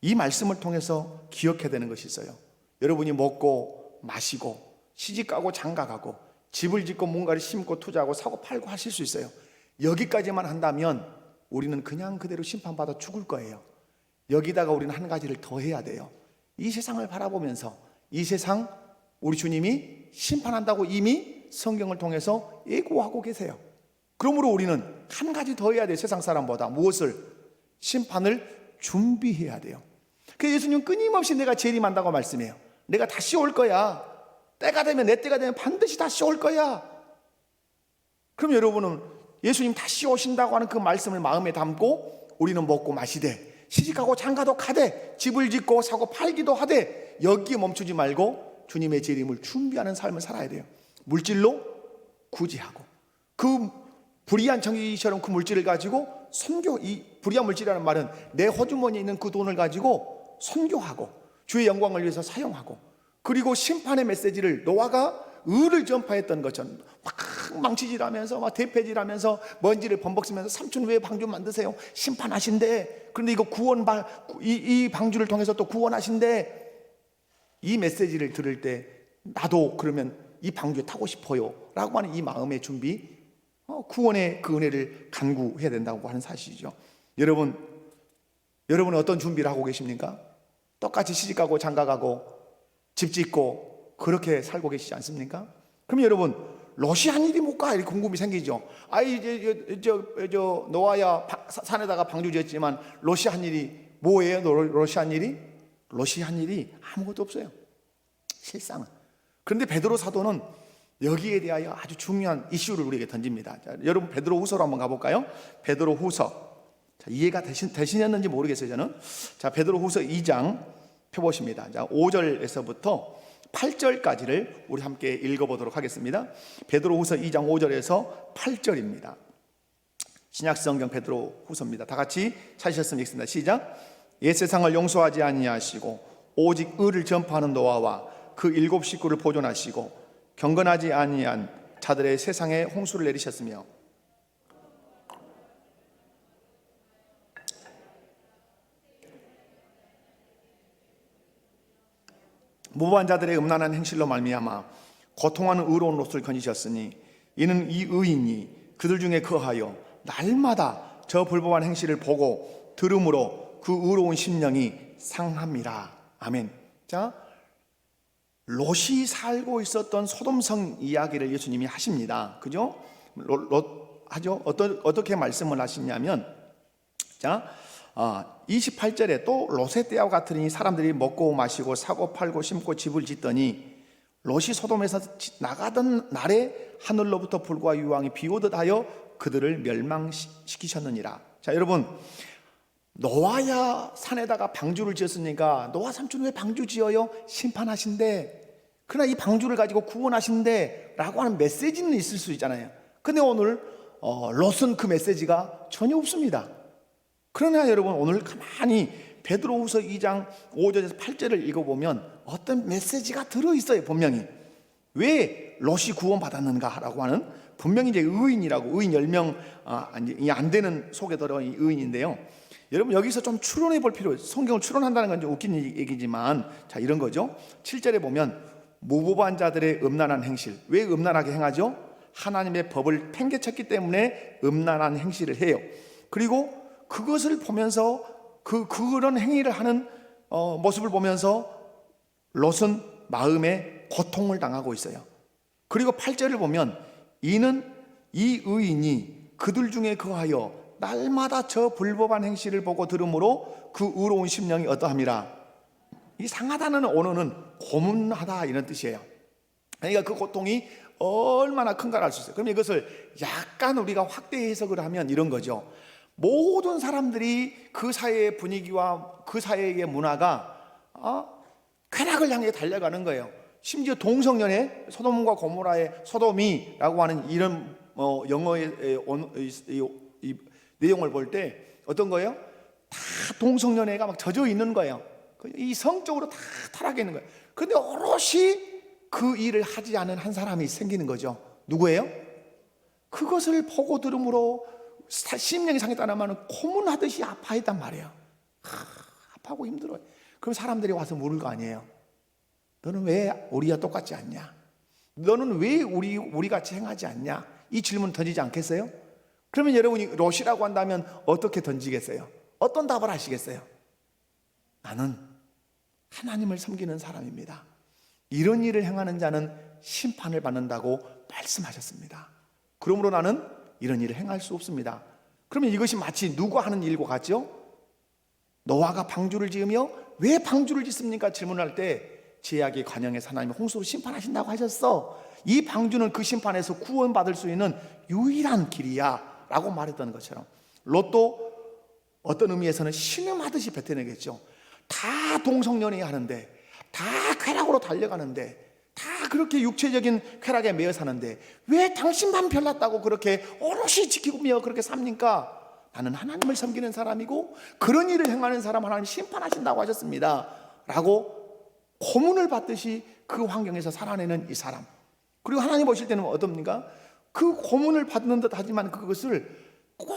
이 말씀을 통해서 기억해야 되는 것이 있어요. 여러분이 먹고 마시고 시집가고 장가가고 집을 짓고 뭔가를 심고 투자하고 사고 팔고 하실 수 있어요. 여기까지만 한다면 우리는 그냥 그대로 심판받아 죽을 거예요. 여기다가 우리는 한 가지를 더 해야 돼요. 이 세상을 바라보면서 이 세상 우리 주님이 심판한다고 이미 성경을 통해서 예고하고 계세요. 그러므로 우리는 한 가지 더 해야 돼요. 세상 사람보다. 무엇을? 심판을 준비해야 돼요. 그래서 예수님은 끊임없이 내가 재림한다고 말씀해요. 내가 다시 올 거야. 때가 되면, 내 때가 되면 반드시 다시 올 거야. 그럼 여러분은 예수님 다시 오신다고 하는 그 말씀을 마음에 담고 우리는 먹고 마시되 시집가고 장가도 가되 집을 짓고 사고 팔기도 하되 여기에 멈추지 말고 주님의 재림을 준비하는 삶을 살아야 돼요. 물질로 구제하고 그 불의한 정의처럼 그 물질을 가지고 선교, 이 불의한 물질이라는 말은 내 호주머니에 있는 그 돈을 가지고 선교하고 주의 영광을 위해서 사용하고, 그리고 심판의 메시지를 노아가 의를 전파했던 것처럼 막 망치질하면서 막 대패질하면서 먼지를 범벅 쓰면서 삼촌 왜 방주 만드세요? 심판하신대. 그런데 이거 이 방주를 통해서 또 구원하신대. 이 메시지를 들을 때 나도 그러면 이 방주에 타고 싶어요 라고 하는 이 마음의 준비, 구원의 그 은혜를 간구해야 된다고 하는 사실이죠. 여러분은 어떤 준비를 하고 계십니까? 똑같이 시집가고 장가가고 집 짓고 그렇게 살고 계시지 않습니까? 그럼 여러분 롯이 한 일이 뭘까? 이렇게 궁금이 생기죠. 저 노아야 산에다가 방주 지었지만 롯이 한 일이 뭐예요? 롯이 한 일이 아무것도 없어요, 실상은. 그런데 베드로 사도는 여기에 대하여 아주 중요한 이슈를 우리에게 던집니다. 자, 여러분 베드로후서로 한번 가볼까요? 베드로후서. 자, 이해가 되시는지 모르겠어요, 저는. 자, 베드로후서 2장 펴보십니다. 자, 5절에서부터 8절까지를 우리 함께 읽어보도록 하겠습니다. 베드로후서 2장 5절에서 8절입니다. 신약성경 베드로후서입니다. 다 같이 찾으셨으면 읽습니다. 시작. 옛 세상을 용서하지 아니하시고 오직 의를 전파하는 노아와 그 7 식구를 보존하시고 경건하지 아니한 자들의 세상에 홍수를 내리셨으며 무고한 자들의 음란한 행실로 말미암아 고통하는 의로운 롯을 건지셨으니 이는 이 의인이 그들 중에 거하여 날마다 저 불법한 행실을 보고 들음으로 그 의로운 심령이 상함이라. 아멘. 자, 롯이 살고 있었던 소돔성 이야기를 예수님이 하십니다. 그죠? 롯 하죠? 어떻게 말씀을 하시냐면, 자, 28절에 또 롯의 때와 같으니 사람들이 먹고 마시고 사고 팔고 심고 집을 짓더니 롯이 소돔에서 나가던 날에 하늘로부터 불과 유황이 비오듯 하여 그들을 멸망시키셨느니라. 자, 여러분, 노아야 산에다가 방주를 지었으니까 노아 삼촌 왜 방주 지어요? 심판하신대. 그러나 이 방주를 가지고 구원하신대 라고 하는 메시지는 있을 수 있잖아요. 근데 오늘 롯은 그 메시지가 전혀 없습니다. 그러나 여러분 오늘 가만히 베드로후서 2장 5절에서 8절을 읽어보면 어떤 메시지가 들어있어요. 분명히 왜 롯이 구원받았는가라고 하는, 분명히 이제 의인이라고, 의인 10명 안 되는 속에 들어간 의인인데요. 여러분 여기서 좀 추론해 볼 필요, 성경을 추론한다는 건 좀 웃긴 얘기지만, 자, 이런 거죠. 7절에 보면 무법한 자들의 음란한 행실. 왜 음란하게 행하죠? 하나님의 법을 팽개쳤기 때문에 음란한 행실을 해요. 그리고 그것을 보면서 그런 행위를 하는 모습을 보면서 롯은 마음에 고통을 당하고 있어요. 그리고 8절을 보면 이 의인이 그들 중에 거하여 날마다 저 불법한 행실을 보고 들으므로 그 의로운 심령이 어떠함이라. 이 상하다는 언어는 고문하다 이런 뜻이에요. 그러니까 그 고통이 얼마나 큰가를 알 수 있어요. 그럼 이것을 약간 우리가 확대 해석을 하면 이런 거죠. 모든 사람들이 그 사회의 분위기와 그 사회의 문화가 쾌락을 향해 달려가는 거예요. 심지어 동성연애, 소돔과 고모라의 소돔이라고 하는 이런 영어의 이 내용을 볼 때 어떤 거예요? 다 동성연애가 막 젖어 있는 거예요. 이 성적으로 다 타락해 있는 거예요. 그런데 오롯이 그 일을 하지 않은 한 사람이 생기는 거죠. 누구예요? 그것을 보고 들음으로 심령이 상했다는 말은 고문하듯이 아파했단 말이에요. 아파하고 힘들어요. 그럼 사람들이 와서 물을 거 아니에요. 너는 왜 우리와 똑같지 않냐? 너는 왜 우리 같이 행하지 않냐? 이 질문 던지지 않겠어요? 그러면 여러분이 롯이라고 한다면 어떻게 던지겠어요? 어떤 답을 하시겠어요? 나는 하나님을 섬기는 사람입니다. 이런 일을 행하는 자는 심판을 받는다고 말씀하셨습니다. 그러므로 나는 이런 일을 행할 수 없습니다. 그러면 이것이 마치 누가 하는 일과 같죠? 노아가 방주를 지으며 왜 방주를 짓습니까? 질문할 때 제약의 관영에서 하나님이 홍수로 심판하신다고 하셨어. 이 방주는 그 심판에서 구원받을 수 있는 유일한 길이야 라고 말했던 것처럼 롯도 어떤 의미에서는 신음하듯이 뱉어내겠죠. 다 동성연애 하는데, 다 쾌락으로 달려가는데, 다 그렇게 육체적인 쾌락에 매여 사는데 왜 당신만 별났다고 그렇게 오롯이 지키며 그렇게 삽니까? 나는 하나님을 섬기는 사람이고 그런 일을 행하는 사람 하나님 심판하신다고 하셨습니다 라고 고문을 받듯이 그 환경에서 살아내는 이 사람. 그리고 하나님 보실 때는 어떻습니까? 그 고문을 받는 듯 하지만 그것을 꼭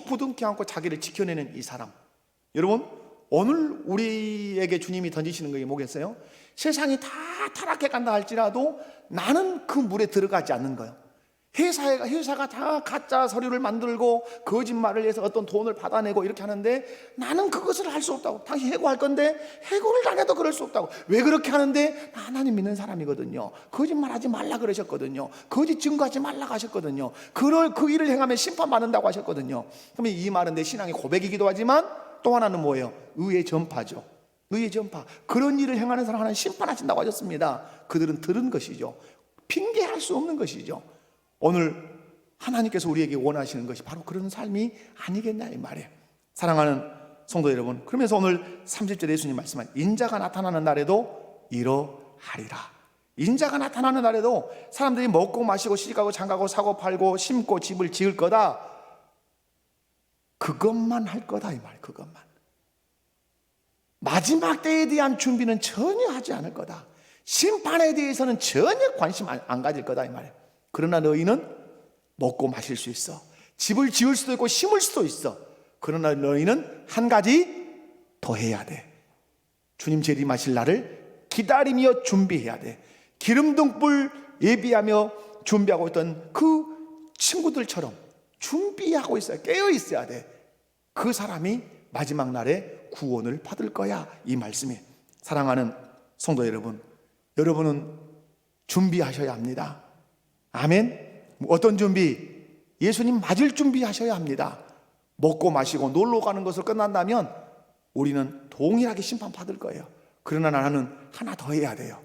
부둥켜 안고 자기를 지켜내는 이 사람. 여러분, 오늘 우리에게 주님이 던지시는 것이 뭐겠어요? 세상이 다 타락해 간다 할지라도 나는 그 물에 들어가지 않는 거예요. 회사가 다 가짜 서류를 만들고 거짓말을 해서 어떤 돈을 받아내고 이렇게 하는데 나는 그것을 할 수 없다고. 당신 해고할 건데 해고를 당해도 그럴 수 없다고. 왜 그렇게 하는데? 나 하나님 믿는 사람이거든요. 거짓말하지 말라 그러셨거든요. 거짓 증거하지 말라 하셨거든요. 그 일을 행하면 심판받는다고 하셨거든요. 그러면 이 말은 내 신앙의 고백이기도 하지만 또 하나는 뭐예요? 의의 전파죠. 의의 전파. 그런 일을 행하는 사람 하나님 심판하신다고 하셨습니다. 그들은 들은 것이죠. 핑계할 수 없는 것이죠. 오늘 하나님께서 우리에게 원하시는 것이 바로 그런 삶이 아니겠냐 이 말이에요. 사랑하는 성도 여러분, 그러면서 오늘 30절에 예수님 말씀한 인자가 나타나는 날에도 이러하리라. 인자가 나타나는 날에도 사람들이 먹고 마시고 시집가고 장가고 사고 팔고 심고 집을 지을 거다. 그것만 할 거다 이 말. 그것만. 마지막 때에 대한 준비는 전혀 하지 않을 거다. 심판에 대해서는 전혀 관심 안 가질 거다 이 말이에요. 그러나 너희는 먹고 마실 수 있어. 집을 지을 수도 있고 심을 수도 있어. 그러나 너희는 한 가지 더 해야 돼. 주님 재림하실 날을 기다리며 준비해야 돼. 기름등불 예비하며 준비하고 있던 그 친구들처럼 준비하고 있어야, 깨어 있어야 돼. 그 사람이 마지막 날에 구원을 받을 거야. 이 말씀이. 사랑하는 성도 여러분, 여러분은 준비하셔야 합니다. 아멘. 어떤 준비? 예수님 맞을 준비하셔야 합니다. 먹고 마시고 놀러 가는 것으로 끝난다면 우리는 동일하게 심판받을 거예요. 그러나 나는 하나 더 해야 돼요.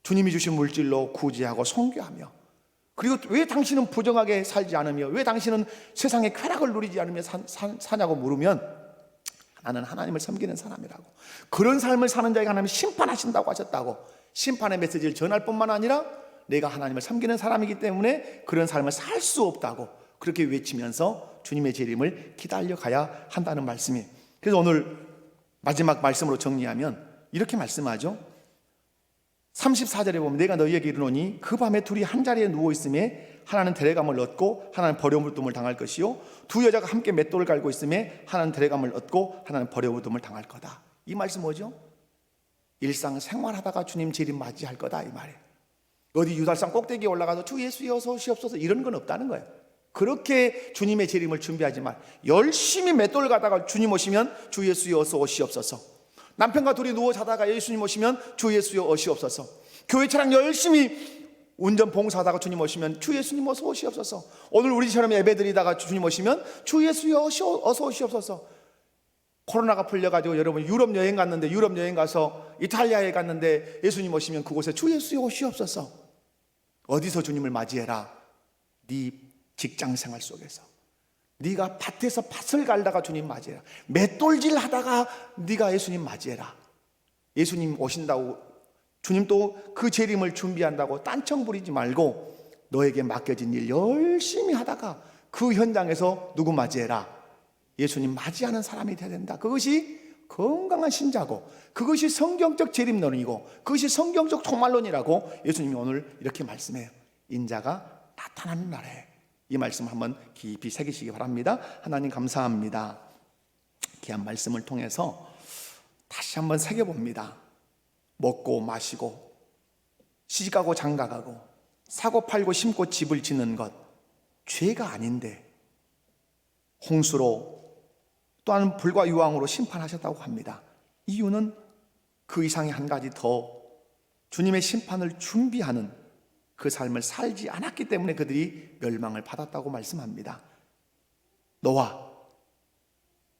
주님이 주신 물질로 구제하고 선교하며, 그리고 왜 당신은 부정하게 살지 않으며 왜 당신은 세상의 쾌락을 누리지 않으며 사냐고 물으면 나는 하나님을 섬기는 사람이라고. 그런 삶을 사는 자에게 하나님이 심판하신다고 하셨다고. 심판의 메시지를 전할 뿐만 아니라 내가 하나님을 섬기는 사람이기 때문에 그런 삶을 살 수 없다고 그렇게 외치면서 주님의 재림을 기다려가야 한다는 말씀이에요. 그래서 오늘 마지막 말씀으로 정리하면 이렇게 말씀하죠. 34절에 보면 내가 너희에게 이르노니 그 밤에 둘이 한 자리에 누워 있음에 하나는 데려감을 얻고 하나는 버려둠을 당할 것이요 두 여자가 함께 맷돌을 갈고 있음에 하나는 데려감을 얻고 하나는 버려둠을 당할 거다. 이 말씀 뭐죠? 일상 생활하다가 주님 재림 맞이할 거다 이 말이에요. 어디 유달산 꼭대기에 올라가서 주 예수여 어서 오시옵소서 이런 건 없다는 거예요. 그렇게 주님의 재림을 준비하지만 열심히 맷돌 가다가 주님 오시면 주 예수여 어서 오시옵소서. 남편과 둘이 누워 자다가 예수님 오시면 주 예수여 오시옵소서. 교회 차량 열심히 운전 봉사하다가 주님 오시면 주 예수님 어서 오시옵소서. 오늘 우리처럼 예배드리다가 주님 오시면 주 예수여 어서 오시옵소서. 코로나가 풀려가지고 여러분 유럽 여행 갔는데 유럽 여행 가서 이탈리아에 갔는데 예수님 오시면 그곳에 주 예수여 오시옵소서. 어디서 주님을 맞이해라? 네 직장 생활 속에서, 네가 밭에서 밭을 갈다가 주님 맞이해라. 맷돌질 하다가 네가 예수님 맞이해라. 예수님 오신다고 주님 또 그 재림을 준비한다고 딴청 부리지 말고 너에게 맡겨진 일 열심히 하다가 그 현장에서 누구 맞이해라? 예수님 맞이하는 사람이 돼야 된다. 그것이 건강한 신자고, 그것이 성경적 재림론이고, 그것이 성경적 종말론이라고 예수님이 오늘 이렇게 말씀해요. 인자가 나타나는 날에. 이 말씀을 한번 깊이 새기시기 바랍니다. 하나님 감사합니다. 귀한 말씀을 통해서 다시 한번 새겨봅니다. 먹고 마시고 시집가고 장가가고 사고 팔고 심고 집을 짓는 것 죄가 아닌데 홍수로 또한 불과 유황으로 심판하셨다고 합니다. 이유는 그 이상의 한 가지 더 주님의 심판을 준비하는 그 삶을 살지 않았기 때문에 그들이 멸망을 받았다고 말씀합니다. 노아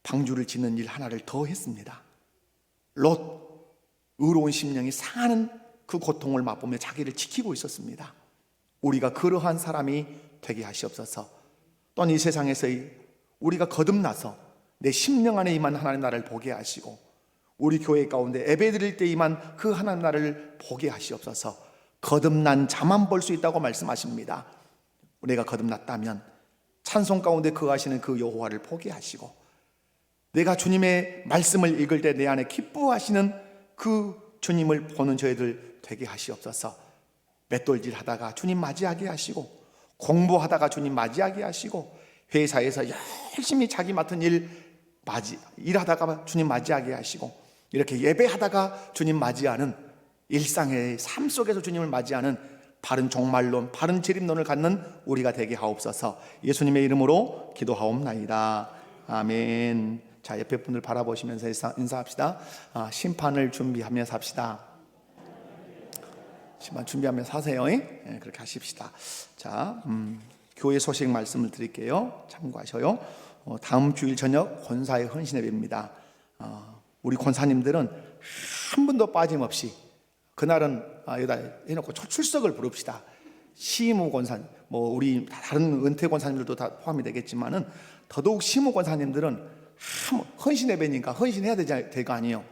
방주를 짓는 일 하나를 더 했습니다. 롯 의로운 심령이 상하는 그 고통을 맛보며 자기를 지키고 있었습니다. 우리가 그러한 사람이 되게 하시옵소서. 또한 이 세상에서 우리가 거듭나서 내 심령 안에 임한 하나님 나라를 보게 하시고 우리 교회 가운데 예배드릴 때 임한 그 하나님 나라를 보게 하시옵소서. 거듭난 자만 볼 수 있다고 말씀하십니다. 우리가 거듭났다면 찬송 가운데 거하시는 그 여호와를 보게 하시고 내가 주님의 말씀을 읽을 때 내 안에 기뻐하시는 그 주님을 보는 저희들 되게 하시옵소서. 맷돌질 하다가 주님 맞이하게 하시고 공부하다가 주님 맞이하게 하시고 회사에서 열심히 자기 맡은 일하다가 주님 맞이하게 하시고 이렇게 예배하다가 주님 맞이하는 일상의 삶 속에서 주님을 맞이하는 바른 종말론, 바른 재림론을 갖는 우리가 되게 하옵소서. 예수님의 이름으로 기도하옵나이다. 아멘. 자, 옆에 분들 바라보시면서 인사합시다. 심판을 준비하면서 합시다. 심판 준비하면서 하세요. 네, 그렇게 하십시다. 자, 교회 소식 말씀을 드릴게요. 참고하셔요. 다음 주일 저녁 권사의 헌신 예배입니다. 우리 권사님들은 한 분도 빠짐없이 그날은 여기다 해놓고 출석을 부릅시다. 시무 권사님, 우리 다른 은퇴 권사님들도 다 포함이 되겠지만은 더더욱 시무 권사님들은 헌신 예배니까 헌신해야 될 거 아니에요.